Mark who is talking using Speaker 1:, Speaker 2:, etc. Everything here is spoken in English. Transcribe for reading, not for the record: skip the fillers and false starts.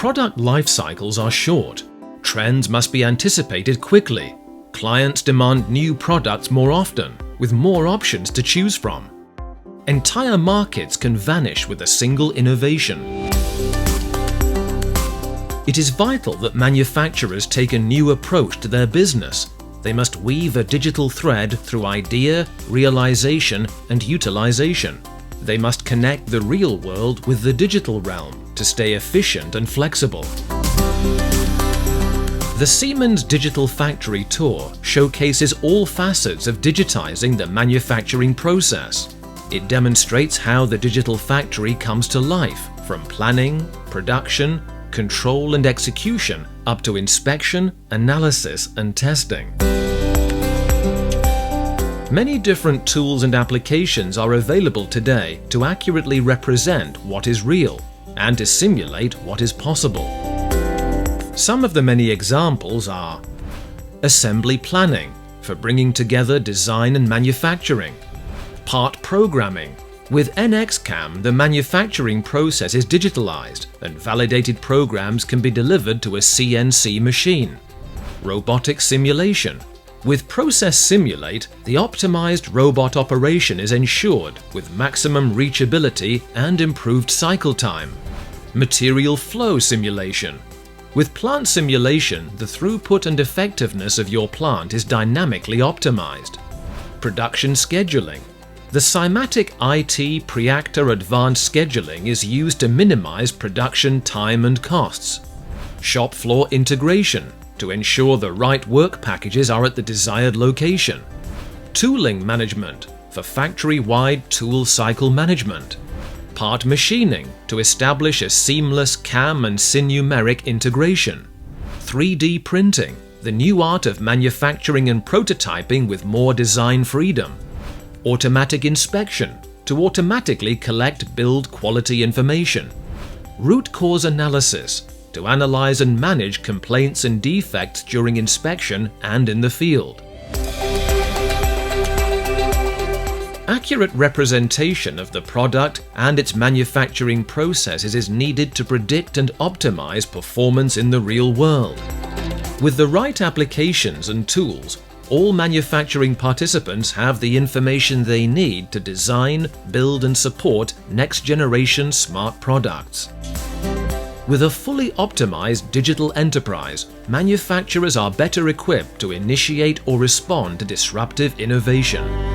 Speaker 1: Product life cycles are short. Trends must be anticipated quickly. Clients demand new products more often, with more options to choose from. Entire markets can vanish with a single innovation. It is vital that manufacturers take a new approach to their business. They must weave a digital thread through idea, realization, and utilization. They must connect the real world with the digital realm to stay efficient and flexible. The Siemens Digital Factory Tour showcases all facets of digitizing the manufacturing process. It demonstrates how the digital factory comes to life, from planning, production, control and execution, up to inspection, analysis and testing. Many different tools and applications are available today to accurately represent what is real and to simulate what is possible. Some of the many examples are assembly planning for bringing together design and manufacturing, part programming. With NXCAM, the manufacturing process is digitalized and validated programs can be delivered to a CNC machine. Robotic simulation. With Process Simulate, the optimized robot operation is ensured with maximum reachability and improved cycle time. Material flow simulation. With plant simulation, the throughput and effectiveness of your plant is dynamically optimized. Production scheduling. The Cymatic IT Preactor Advanced Scheduling is used to minimize production time and costs. Shop floor integration to ensure the right work packages are at the desired location. Tooling management for factory-wide tool cycle management. Part machining to establish a seamless CAM and SIN-numeric integration. 3D printing, the new art of manufacturing and prototyping with more design freedom. Automatic inspection to automatically collect build quality information. Root cause analysis to analyze and manage complaints and defects during inspection and in the field. Accurate representation of the product and its manufacturing processes is needed to predict and optimize performance in the real world. With the right applications and tools, all manufacturing participants have the information they need to design, build and support next-generation smart products. With a fully optimized digital enterprise, manufacturers are better equipped to initiate or respond to disruptive innovation.